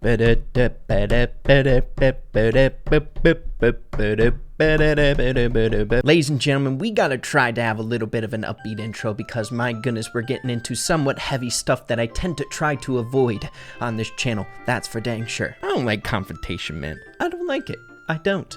Ladies and gentlemen, we gotta try to have a little bit of an upbeat intro because my goodness, we're getting into somewhat heavy stuff that I tend to try to avoid on this channel. That's for dang sure. I don't like confrontation, man. I don't like it. I don't.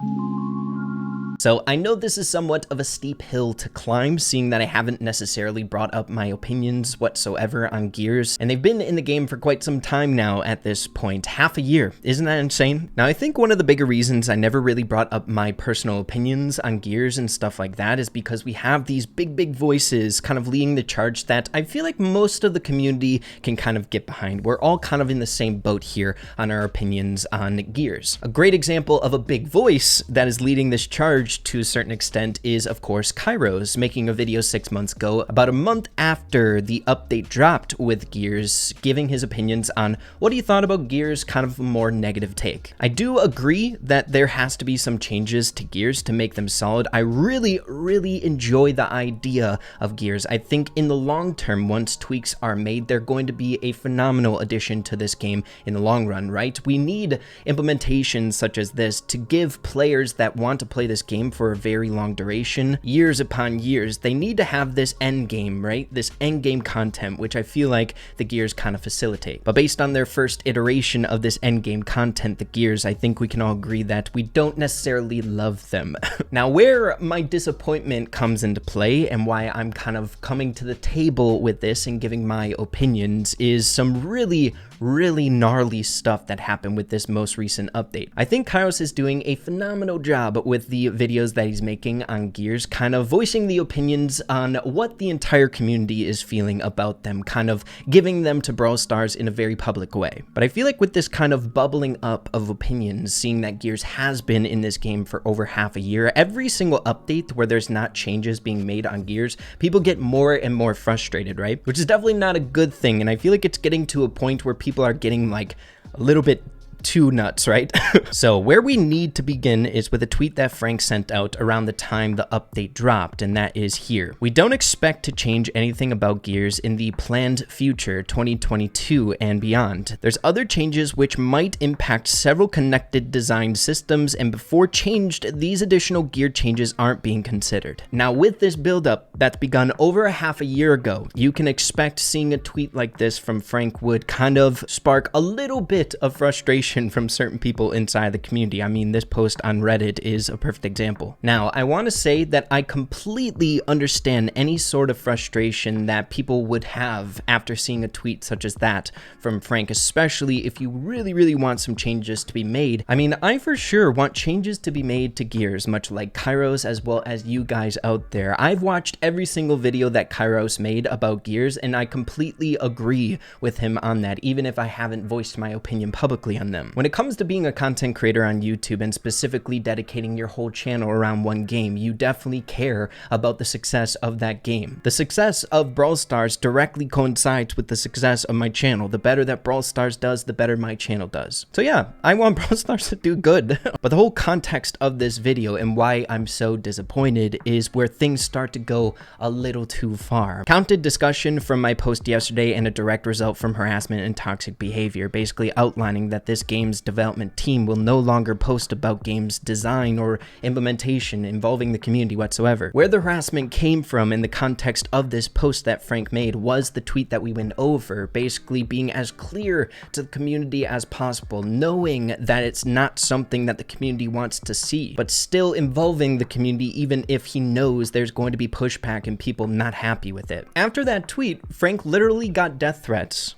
So I know this is somewhat of a steep hill to climb, seeing that I haven't necessarily brought up my opinions whatsoever on Gears, and they've been in the game for quite some time now at this point, half a year. Isn't that insane? Now I think one of the bigger reasons I never really brought up my personal opinions on Gears and stuff like that is because we have these big voices kind of leading the charge that I feel like most of the community can kind of get behind. We're all kind of in the same boat here on our opinions on Gears. A great example of a big voice that is leading this charge to a certain extent is, of course, Kairos, making a video 6 months ago, about a month after the update dropped with Gears, giving his opinions on what he thought about Gears, kind of a more negative take. I do agree that there has to be some changes to Gears to make them solid. I really enjoy the idea of Gears. I think in the long term, once tweaks are made, they're going to be a phenomenal addition to this game in the long run, right? We need implementations such as this to give players that want to play this game for a very long duration, years upon years. They need to have this end game, right? This end game content, which I feel like the Gears kind of facilitate. But based on their first iteration of this end game content, the Gears, I think we can all agree that we don't necessarily love them. Now, where my disappointment comes into play and why I'm kind of coming to the table with this and giving my opinions is some really gnarly stuff that happened with this most recent update. I think Kairos is doing a phenomenal job with the videos that he's making on Gears, kind of voicing the opinions on what the entire community is feeling about them, kind of giving them to Brawl Stars in a very public way. But I feel like with this kind of bubbling up of opinions, seeing that Gears has been in this game for over half a year, every single update where there's not changes being made on Gears, people get more and more frustrated, right? Which is definitely not a good thing, and I feel like it's getting to a point where people are getting like a little bit too nuts, right? So where we need to begin is with a tweet that Frank sent out around the time the update dropped, and that is here. We don't expect to change anything about Gears in the planned future 2022 and beyond. There's other changes which might impact several connected design systems, and before changed, these additional gear changes aren't being considered. Now with this buildup that's begun over a half a year ago, you can expect seeing a tweet like this from Frank would kind of spark a little bit of frustration from certain people inside the community. I mean, this post on Reddit is a perfect example. Now, I want to say that I completely understand any sort of frustration that people would have after seeing a tweet such as that from Frank, especially if you really want some changes to be made. I mean, I for sure want changes to be made to Gears, much like Kairos as well as you guys out there. I've watched every single video that Kairos made about Gears, and I completely agree with him on that, even if I haven't voiced my opinion publicly on them. When it comes to being a content creator on YouTube and specifically dedicating your whole channel around one game, you definitely care about the success of that game. The success of Brawl Stars directly coincides with the success of my channel. The better that Brawl Stars does, the better my channel does. So yeah, I want Brawl Stars to do good. But the whole context of this video and why I'm so disappointed is where things start to go a little too far. Counted discussion from my post yesterday and a direct result from harassment and toxic behavior, basically outlining that this game's development team will no longer post about game's design or implementation involving the community whatsoever. Where the harassment came from in the context of this post that Frank made was the tweet that we went over, basically being as clear to the community as possible, knowing that it's not something that the community wants to see, but still involving the community even if he knows there's going to be pushback and people not happy with it. After that tweet, Frank literally got death threats.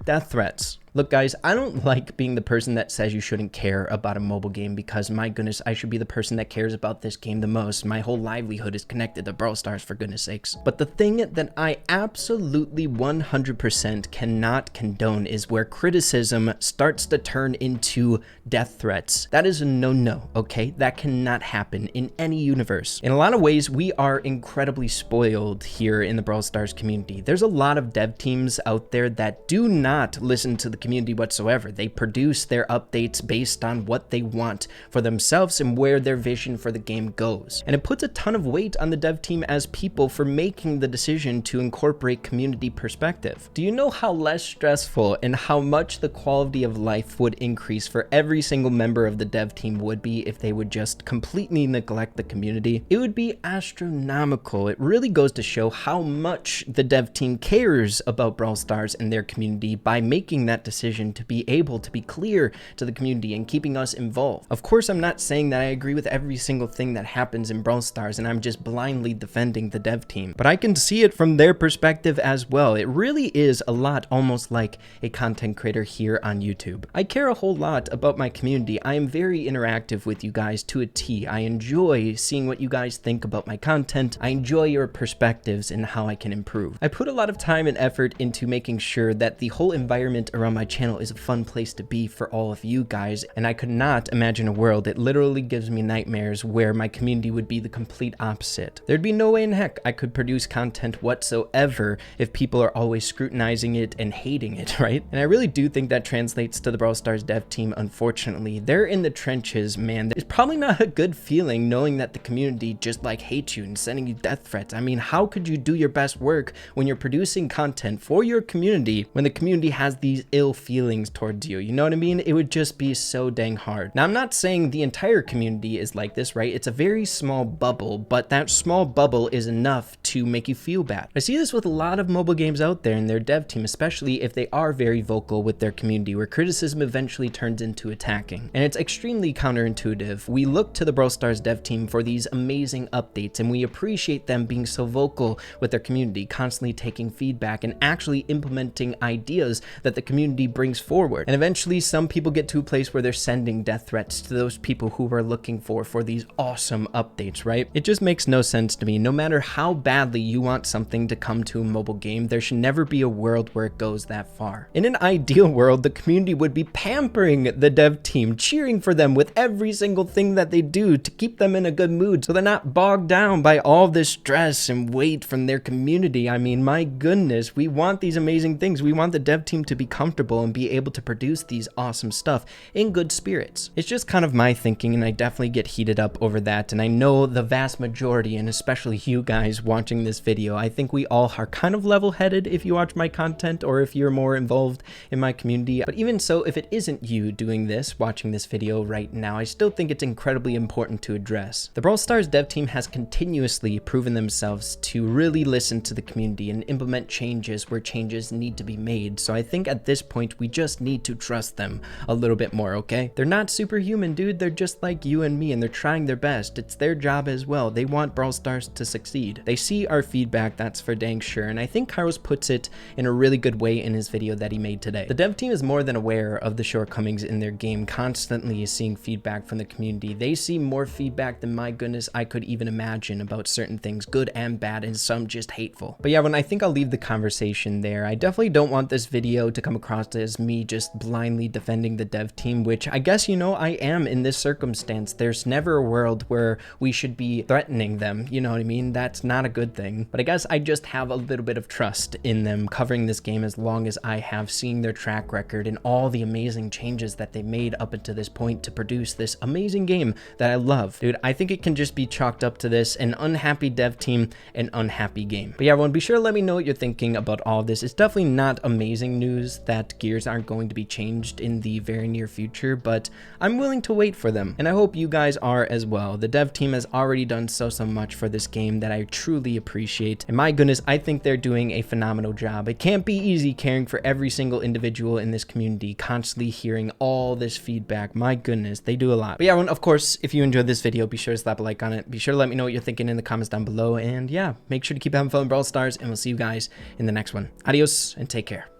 Death threats. Look, guys, I don't like being the person that says you shouldn't care about a mobile game because, my goodness, I should be the person that cares about this game the most. My whole livelihood is connected to Brawl Stars, for goodness sakes. But the thing that I absolutely 100% cannot condone is where criticism starts to turn into death threats. That is a no-no, okay? That cannot happen in any universe. In a lot of ways, we are incredibly spoiled here in the Brawl Stars community. There's a lot of dev teams out there that do not listen to the community whatsoever. They produce their updates based on what they want for themselves and where their vision for the game goes. And it puts a ton of weight on the dev team as people for making the decision to incorporate community perspective. Do you know how less stressful and how much the quality of life would increase for every single member of the dev team would be if they would just completely neglect the community? It would be astronomical. It really goes to show how much the dev team cares about Brawl Stars and their community by making that decision to be able to be clear to the community and keeping us involved. Of course, I'm not saying that I agree with every single thing that happens in Brawl Stars and I'm just blindly defending the dev team, but I can see it from their perspective as well. It really is a lot almost like a content creator here on YouTube. I care a whole lot about my community. I am very interactive with you guys to a T. I enjoy seeing what you guys think about my content. I enjoy your perspectives and how I can improve. I put a lot of time and effort into making sure that the whole environment around my channel is a fun place to be for all of you guys, and I could not imagine a world that literally gives me nightmares where my community would be the complete opposite. There'd be no way in heck I could produce content whatsoever if people are always scrutinizing it and hating it, right? And I really do think that translates to the Brawl Stars dev team. Unfortunately, they're in the trenches, man. It's probably not a good feeling knowing that the community just like hates you and sending you death threats. I mean, how could you do your best work when you're producing content for your community when the community has these ill feelings towards you? You know what I mean? It would just be so dang hard. Now, I'm not saying the entire community is like this, right? It's a very small bubble, but that small bubble is enough to make you feel bad. I see this with a lot of mobile games out there in their dev team, especially if they are very vocal with their community, where criticism eventually turns into attacking. And it's extremely counterintuitive. We look to the Brawl Stars dev team for these amazing updates, and we appreciate them being so vocal with their community, constantly taking feedback and actually implementing ideas that the community brings forward. And eventually some people get to a place where they're sending death threats to those people who we're looking for these awesome updates, right? It just makes no sense to me. No matter how badly you want something to come to a mobile game, there should never be a world where it goes that far. In an ideal world, the community would be pampering the dev team, cheering for them with every single thing that they do to keep them in a good mood so they're not bogged down by all this stress and weight from their community. I mean, my goodness, we want these amazing things. We want the dev team to be comfortable and be able to produce these awesome stuff in good spirits. It's just kind of my thinking, and I definitely get heated up over that, and I know the vast majority, and especially you guys watching this video, I think we all are kind of level-headed if you watch my content or if you're more involved in my community. But even so, if it isn't you doing this, watching this video right now, I still think it's incredibly important to address. The Brawl Stars dev team has continuously proven themselves to really listen to the community and implement changes where changes need to be made. So I think at this point, we just need to trust them a little bit more, okay? They're not superhuman, dude. They're just like you and me, and they're trying their best. It's their job as well. They want Brawl Stars to succeed. They see our feedback, that's for dang sure, and I think Kairos puts it in a really good way in his video that he made today. The dev team is more than aware of the shortcomings in their game, constantly seeing feedback from the community. They see more feedback than, my goodness, I could even imagine about certain things, good and bad, and some just hateful. But yeah, I think I'll leave the conversation there. I definitely don't want this video to come across as me just blindly defending the dev team, which I guess, you know, I am in this circumstance. There's never a world where we should be threatening them, you know what I mean? That's not a good thing. But I guess I just have a little bit of trust in them covering this game as long as I have, seen their track record and all the amazing changes that they made up until this point to produce this amazing game that I love. Dude, I think it can just be chalked up to this: an unhappy dev team, an unhappy game. But yeah, everyone, be sure to let me know what you're thinking about all this. It's definitely not amazing news that gears aren't going to be changed in the very near future, but I'm willing to wait for them, and I hope you guys are as well. The dev team has already done so much for this game that I truly appreciate, and my goodness, I think they're doing a phenomenal job. It can't be easy caring for every single individual in this community, constantly hearing all this feedback. My goodness, they do a lot. But yeah, everyone, of course, if you enjoyed this video, be sure to slap a like on it. Be sure to let me know what you're thinking in the comments down below, and yeah, make sure to keep having fun with Brawl Stars, and we'll see you guys in the next one. Adios, and take care.